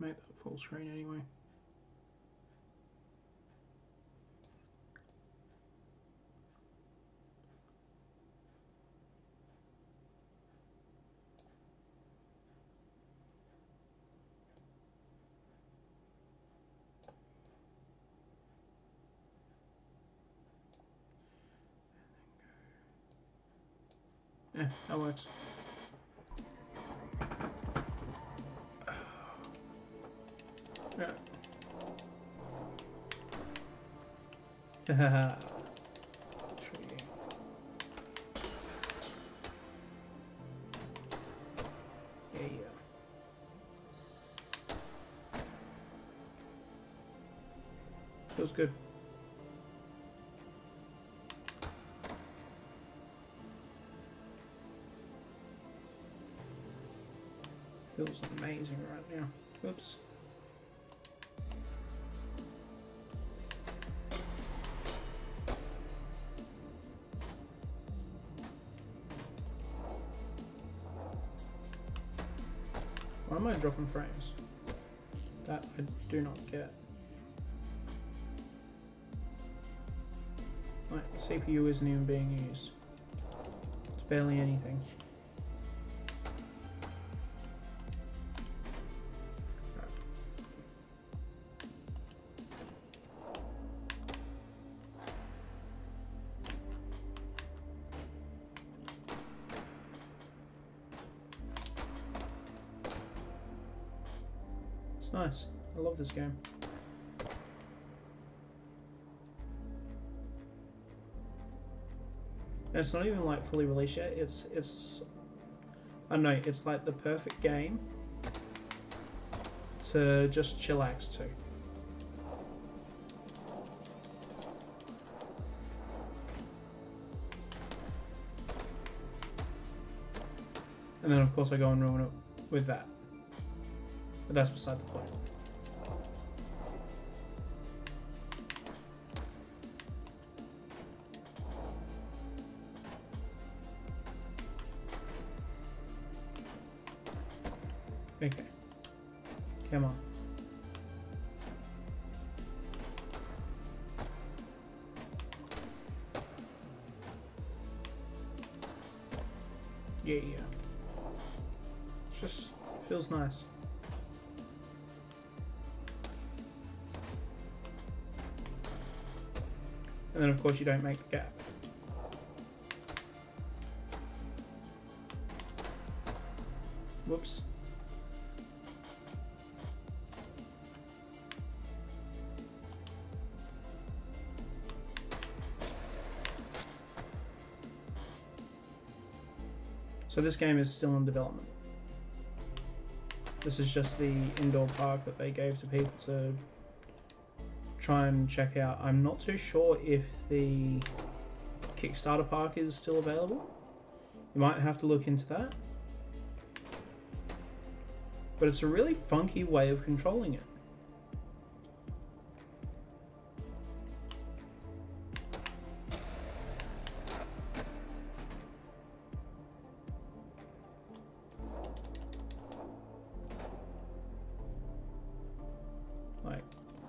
make that full screen anyway. Yeah, that works. Yeah. Haha. Yeah. Feels good. Feels amazing right now. Oops. Why am I dropping frames? That I do not get. Like, the CPU isn't even being used. It's barely anything. Nice. I love this game. And it's not even like fully released yet. It's I don't know, it's like the perfect game to just chillax to. And then of course I go and ruin it with that. But that's beside the point. Okay. Come on. Yeah. It just feels nice. And then of course you don't make the gap. Whoops. So this game is still in development. This is just the indoor park that they gave to people to try and check out. I'm not too sure if the Kickstarter park is still available. You might have to look into that. But it's a really funky way of controlling it.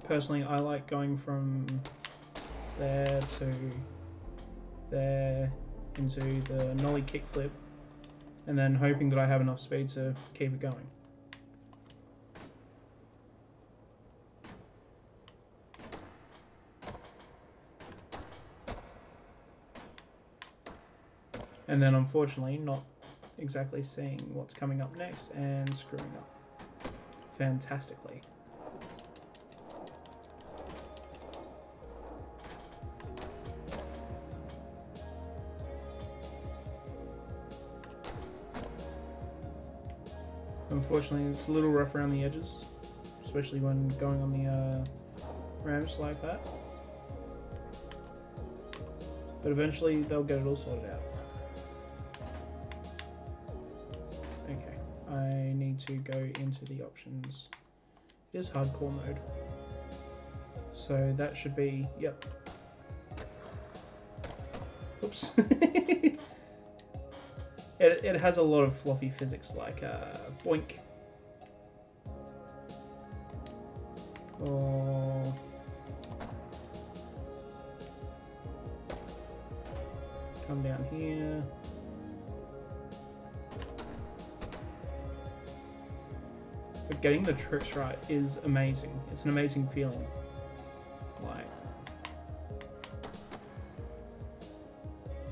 Personally, I like going from there to there into the nollie kickflip and then hoping that I have enough speed to keep it going. And then unfortunately not exactly seeing what's coming up next and screwing up fantastically. Unfortunately, it's a little rough around the edges, especially when going on the ramps like that. But eventually, they'll get it all sorted out. Okay, I need to go into the options. It is hardcore mode. So that should be, yep. Oops. It has a lot of floppy physics like boink. or come down here. But getting the tricks right is amazing. It's an amazing feeling. Like,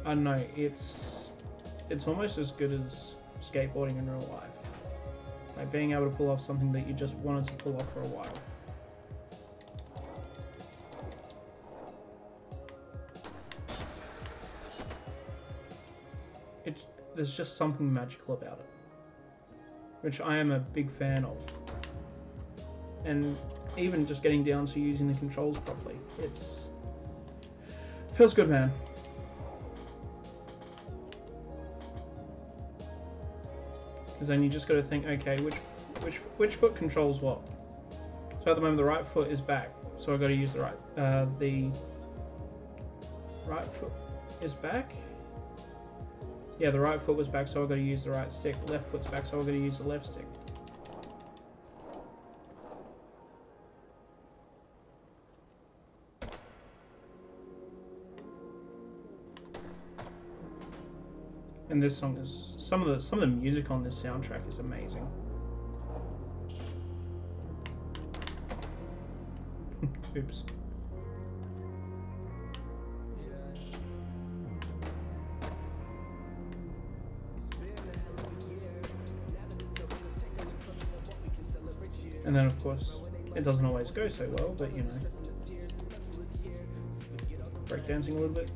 I don't know, it's almost as good as skateboarding in real life. Like being able to pull off something that you just wanted to pull off for a while. There's just something magical about it, which I am a big fan of. And even just getting down to using the controls properly, feels good, man. Because then you just got to think, okay, which foot controls what? So at the moment the right foot is back, so I got to use the right. The right foot is back. Yeah, the right foot was back, so I've got to use the right stick. The left foot's back, so I've got to use the left stick. And this song is some of the music on this soundtrack is amazing. Oops. And then, of course, it doesn't always go so well, but you know, breakdancing a little bit.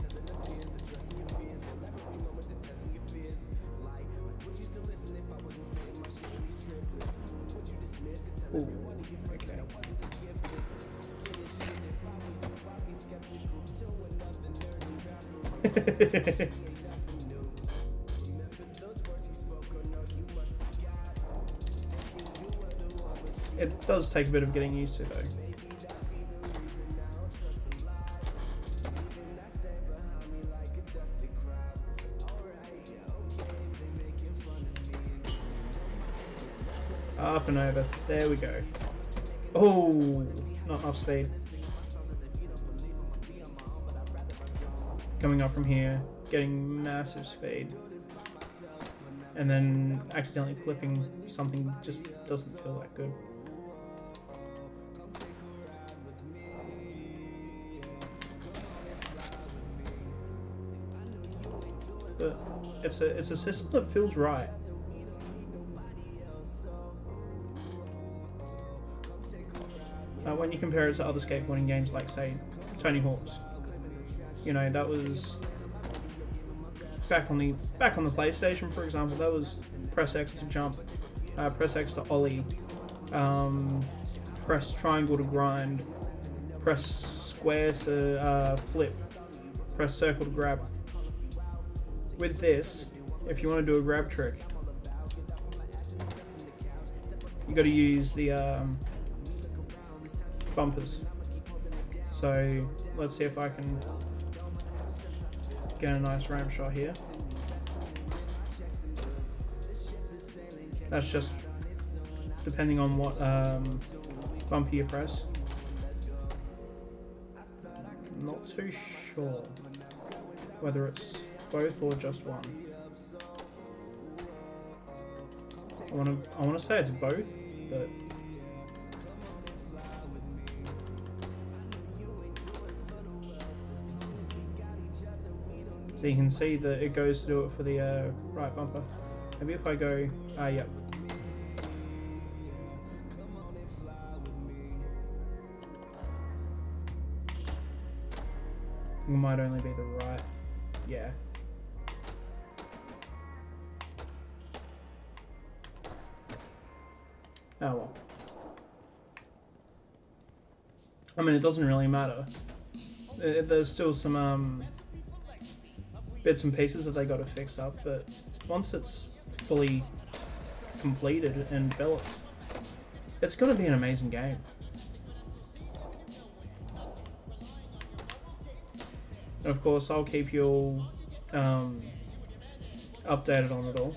Ooh, okay. It does take a bit of getting used to, though. Up and over. There we go. Oh, not enough speed. Coming up from here, getting massive speed. And then accidentally flipping something just doesn't feel that good. But it's a system that feels right. When you compare it to other skateboarding games like, say, Tony Hawk's, you know, that was back on the PlayStation, for example. That was press X to jump, press X to ollie, press triangle to grind, press square to flip, press circle to grab. With this, if you want to do a grab trick, you got to use the bumpers. So let's see if I can get a nice ramp shot here. That's just depending on what bumper you press. Not too sure whether it's both or just one. I want to say it's both, but so you can see that it goes to do it for the right bumper. Maybe if I go, yep. It might only be the right, yeah. Oh well. I mean, it doesn't really matter. There's still some bits and pieces that they got to fix up, but once it's fully completed and developed, it's going to be an amazing game. Of course, I'll keep you all updated on it all.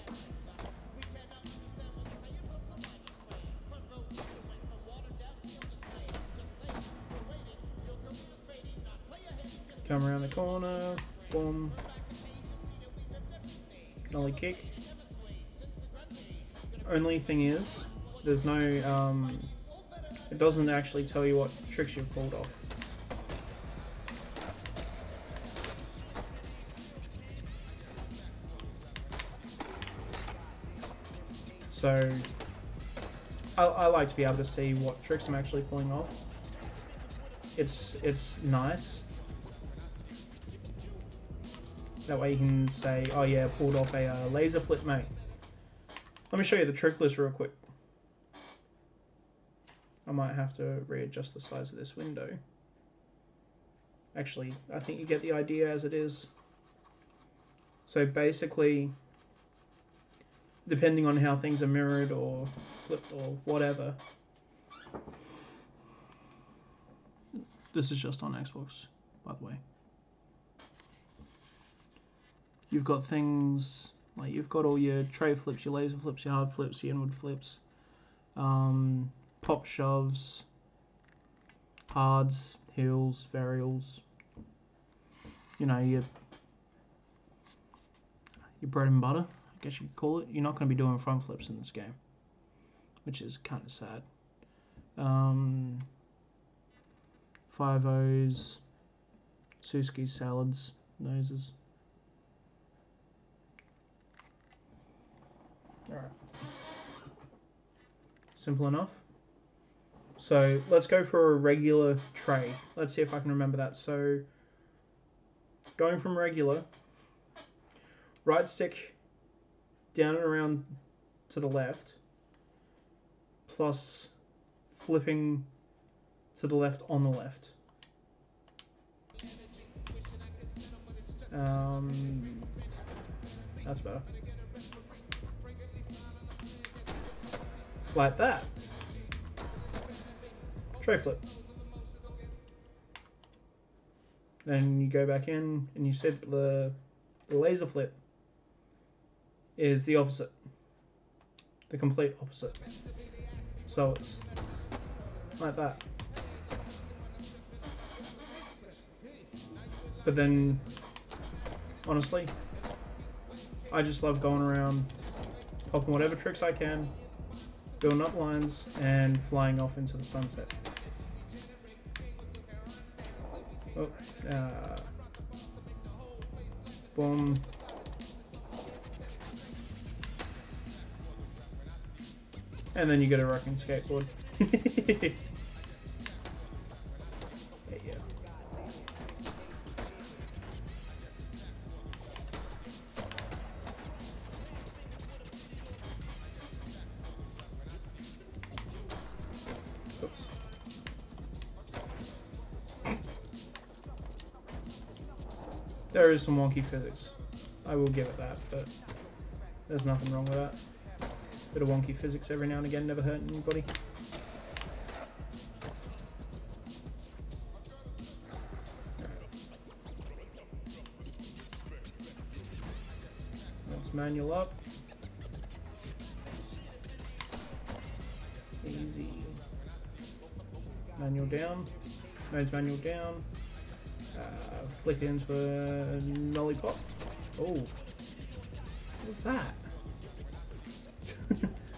Come around the corner, boom, nollie kick. Only thing is, there's no, it doesn't actually tell you what tricks you've pulled off. So, I like to be able to see what tricks I'm actually pulling off. It's nice. That way you can say, oh yeah, pulled off a laser flip, mate. Let me show you the trick list real quick. I might have to readjust the size of this window. Actually, I think you get the idea as it is. So basically, depending on how things are mirrored or flipped or whatever. This is just on Xbox, by the way. You've got things like you've got all your tray flips, your laser flips, your hard flips, your inward flips, pop shoves, hards, heels, varials. You know, your bread and butter, I guess you could call it. You're not going to be doing front flips in this game, which is kind of sad. 5-0s, Suzuki salads, noses. Alright. Simple enough. So let's go for a regular tray. Let's see if I can remember that. So going from regular, right stick down and around to the left, plus flipping to the left on the left. That's better. Like that. Tray flip. Then you go back in and you said the laser flip is the opposite. The complete opposite. So it's like that. But then, honestly, I just love going around, popping whatever tricks I can, building up lines, and flying off into the sunset. Oh, boom. And then you get a rocking skateboard. There you go. Oops. There is some wonky physics. I will give it that, but there's nothing wrong with that. Bit of wonky physics every now and again, never hurt anybody. Let's manual up. Easy. Manual down. Nodes manual down. Flick it into a nollie pop. Oh. What was that?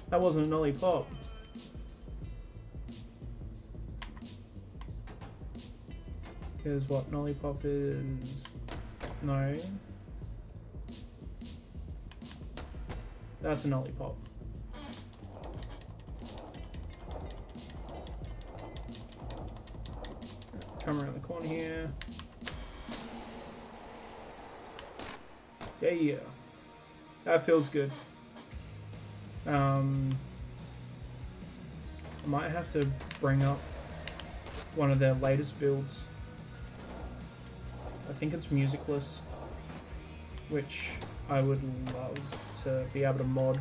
That wasn't a nollie pop. Here's what nollie pop is. No. That's a nollie pop. Come around the corner here. Yeah. That feels good. I might have to bring up one of their latest builds. I think it's musicless, which I would love to be able to mod,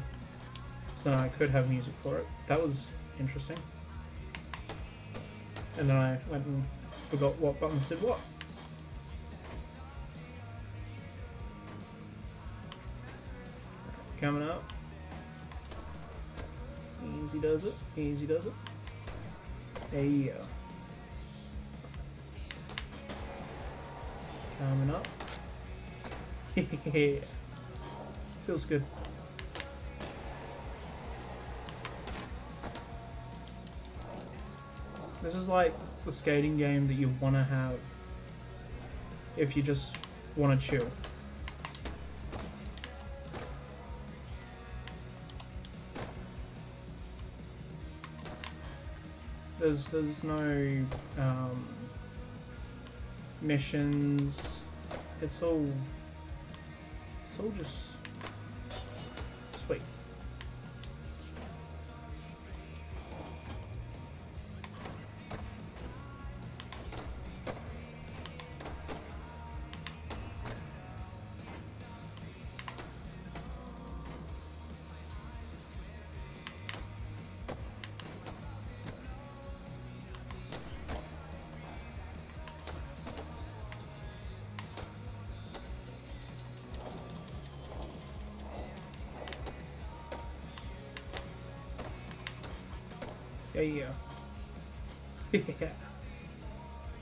so then I could have music for it. That was interesting. And then I went and forgot what buttons did what. Coming up. Easy does it. Easy does it. There you go. Coming up. Yeah. Feels good. This is like the skating game that you want to have if you just want to chill. There's no missions. It's all just sweet. Yeah. Yeah.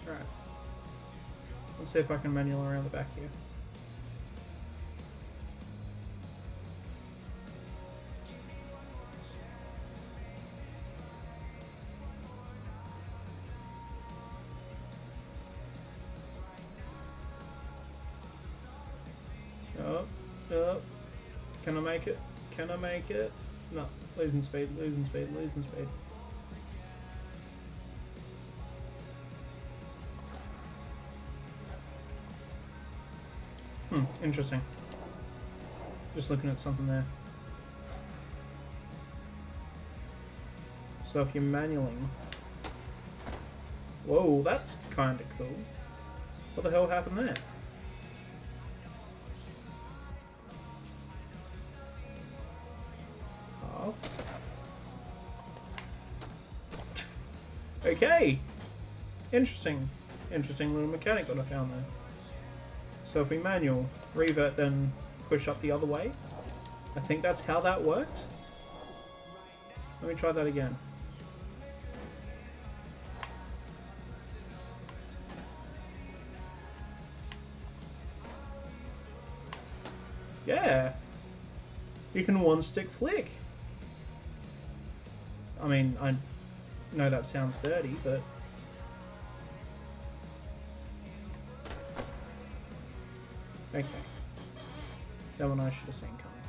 Right. Let's see if I can manual around the back here. Up. Can I make it? Can I make it? No. Losing speed, losing speed, losing speed. Interesting. Just looking at something there. So if you're manualing... Whoa, that's kind of cool. What the hell happened there? Half. Okay! Interesting. Interesting little mechanic that I found there. So if we manual, revert, then push up the other way. I think that's how that works. Let me try that again. Yeah! You can one-stick flick. I mean, I know that sounds dirty, but... Okay. That one I should have seen coming.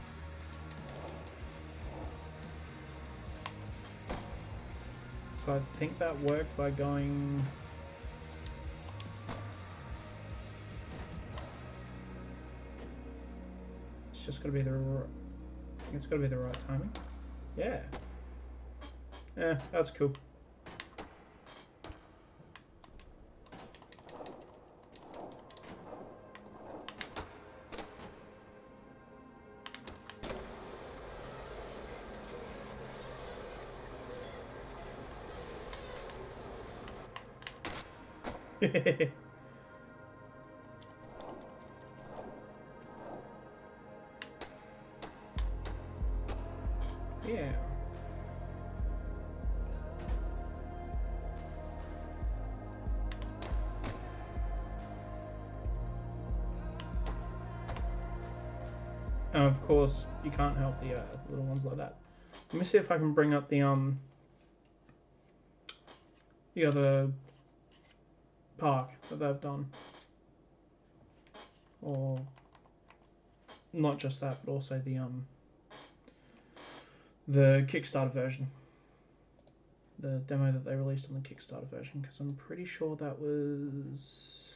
So I think that worked by going... It's just gotta be the right... I think it's gotta be the right timing. Yeah. Yeah, that's cool. Yeah. And of course, you can't help the little ones like that. Let me see if I can bring up the other park that they've done, or not just that, but also the Kickstarter version, the demo that they released on the Kickstarter version, because I'm pretty sure that was,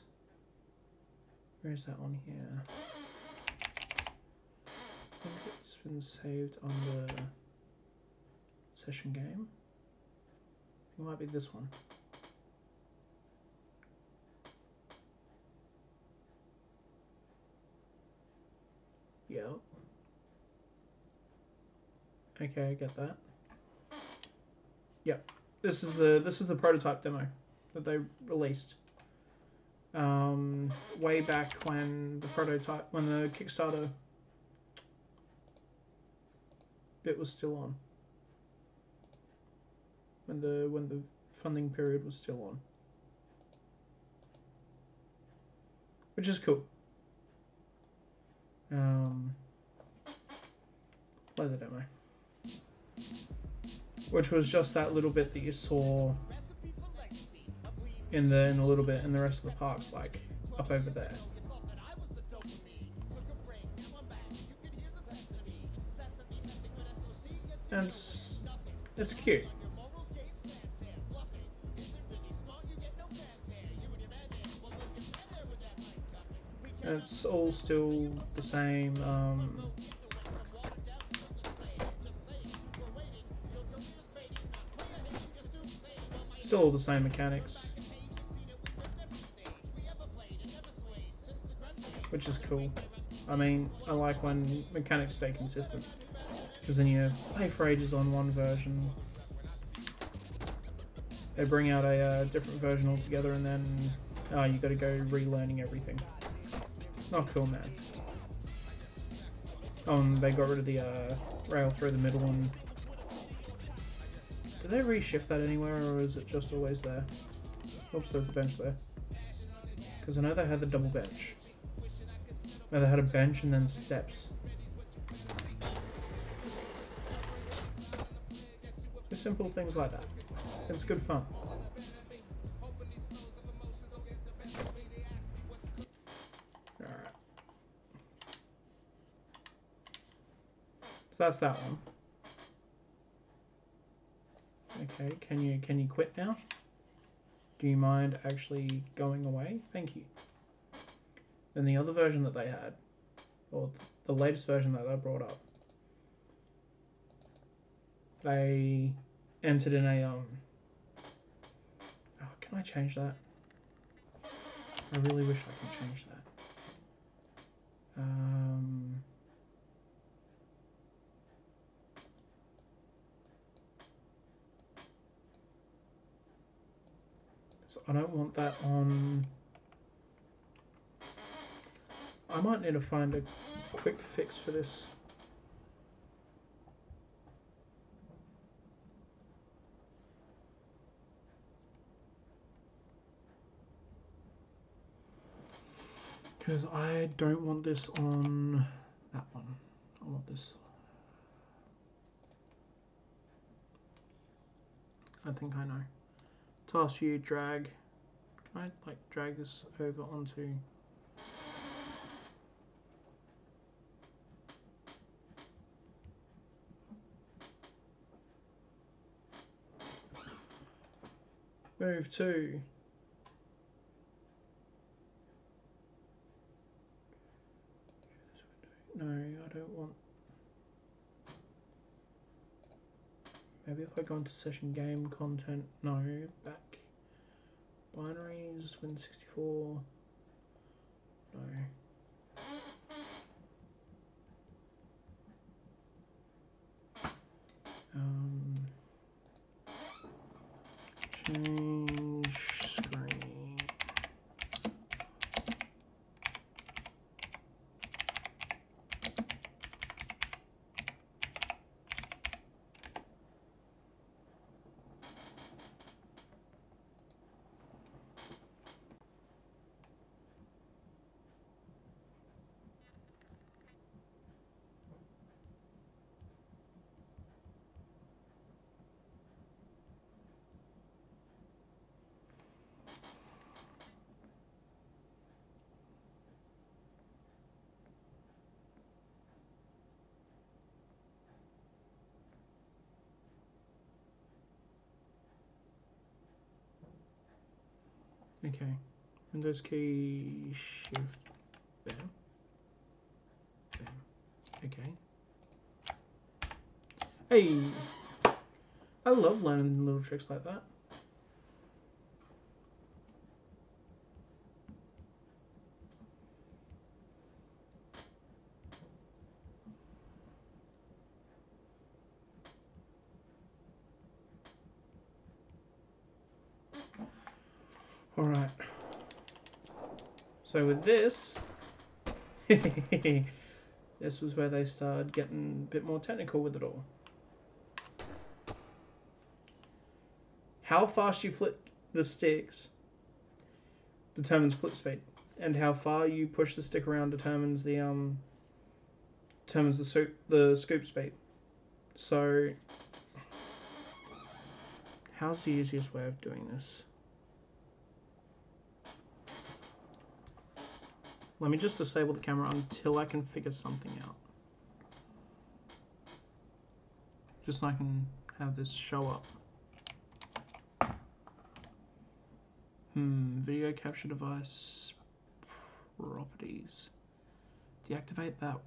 where is that on here? I think it's been saved on the session game. It might be this one. Yeah. Okay, I get that. Yep. This is the prototype demo that they released. Way back when the Kickstarter bit was still on. When the funding period was still on. which is cool. Play the demo. Which was just that little bit that you saw in the little bit in the rest of the parks, like up over there. And it's cute. And it's all still the same. Still all the same mechanics, which is cool. I mean, I like when mechanics stay consistent, because then you play for ages on one version, they bring out a different version altogether, and then you got to go relearning everything. Not cool, man. They got rid of the rail through the middle one. Did they reshift that anywhere, or is it just always there? Oops, there's a bench there. Because I know they had the double bench. No, they had a bench and then steps. Just simple things like that. It's good fun. Alright. So that's that one. Okay, can you quit now? Do you mind actually going away? Thank you. Then the other version that they had, or the latest version that they brought up, they entered in a oh, can I change that? I really wish I could change that. So I don't want that on. I might need to find a quick fix for this. Because I don't want this on that one. I want this. I think I know. Task view, drag. Can I like drag this over onto? Move to. No, I don't want. Maybe if I go into session game content, no, back. Binaries, Win64, no. Change screen. Okay, Windows key, Shift, bam, bam. Okay. Hey, I love learning little tricks like that. All right. So with this, this was where they started getting a bit more technical with it all. How fast you flip the sticks determines flip speed. and how far you push the stick around determines the scoop speed. So, how's the easiest way of doing this? Let me just disable the camera until I can figure something out. Just so I can have this show up. Video capture device properties. Deactivate that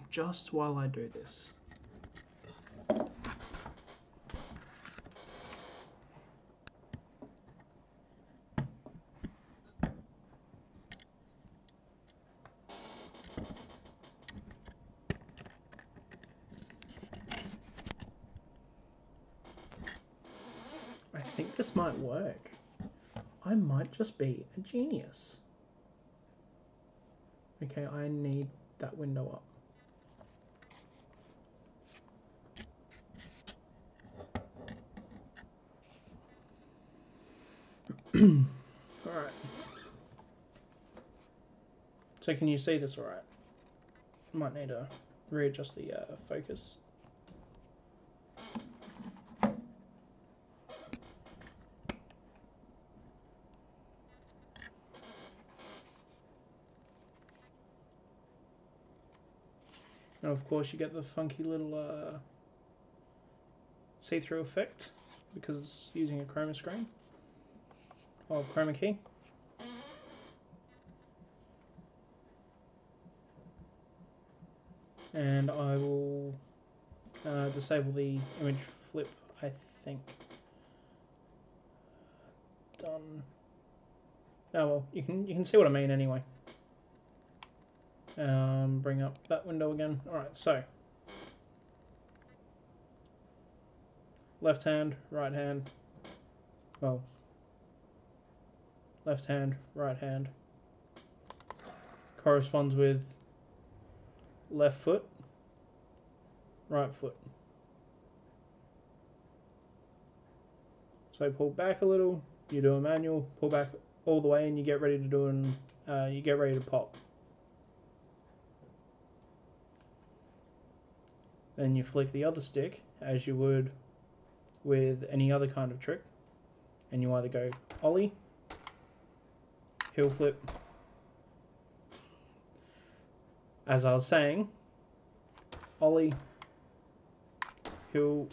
just while I do this. I think this might work. I might just be a genius. Okay, I need that window up. Alright. So can you see this alright? Might need to readjust the focus. And of course you get the funky little see-through effect because it's using a chroma screen or chroma key. And I will disable the image flip, I think. Done. Oh well, you can see what I mean anyway. Bring up that window again. Alright, so left hand, right hand. Well, left hand, right hand corresponds with left foot, right foot. So pull back a little, you do a manual, pull back all the way, and you get ready to do you get ready to pop. Then you flick the other stick as you would with any other kind of trick, and you either go ollie, heel flip. As I was saying, ollie, heel,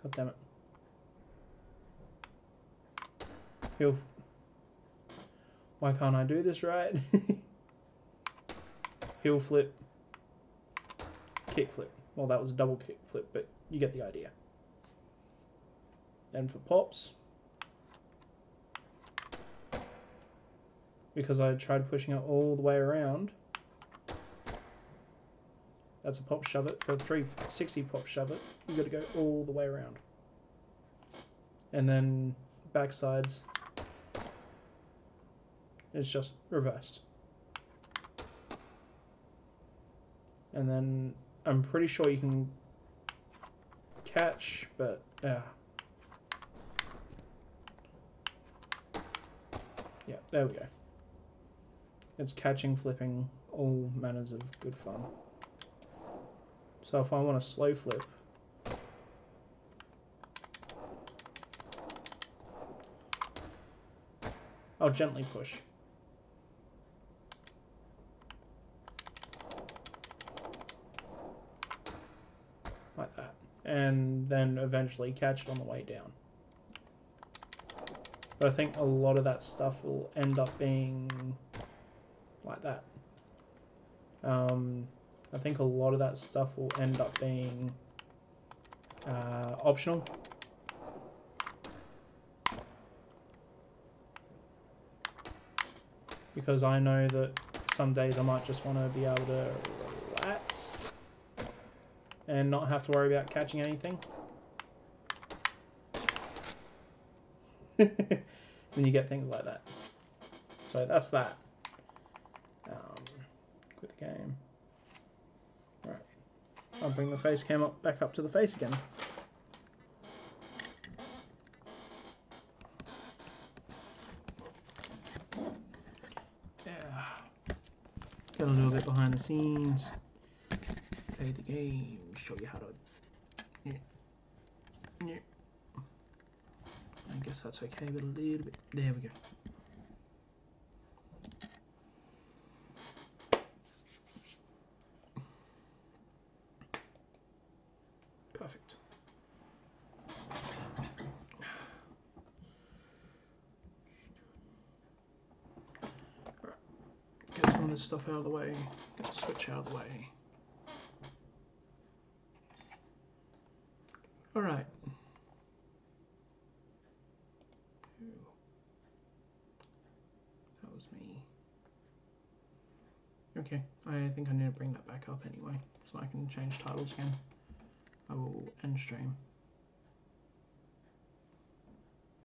god damn it, heel. Why can't I do this right? Heel flip, kick flip. Well, that was a double kick flip, but you get the idea. And for pops, because I tried pushing it all the way around, that's a pop shove it. For 360 pop shove it, you got to go all the way around. And then back sides, it's just reversed. And then I'm pretty sure you can catch, but yeah, there we go. It's catching, flipping, all manners of good fun. So if I want to slow flip, I'll gently push. Like that. And then eventually catch it on the way down. But I think a lot of that stuff will end up being like that. I think a lot of that stuff will end up being optional. Because I know that some days I might just want to be able to relax and not have to worry about catching anything. Then you get things like that. So that's that. Quit the game. Right. I'll bring the face cam up back up to the face again. Yeah. little bit behind the scenes. Play the game. Show you how to. Yeah. Yeah. I guess that's okay, but a little bit. There we go. Perfect. Alright. Get some of this stuff out of the way. Get the switch out of the way. Alright. That was me. Okay, I think I need to bring that back up anyway, so I can change titles again. I will end stream.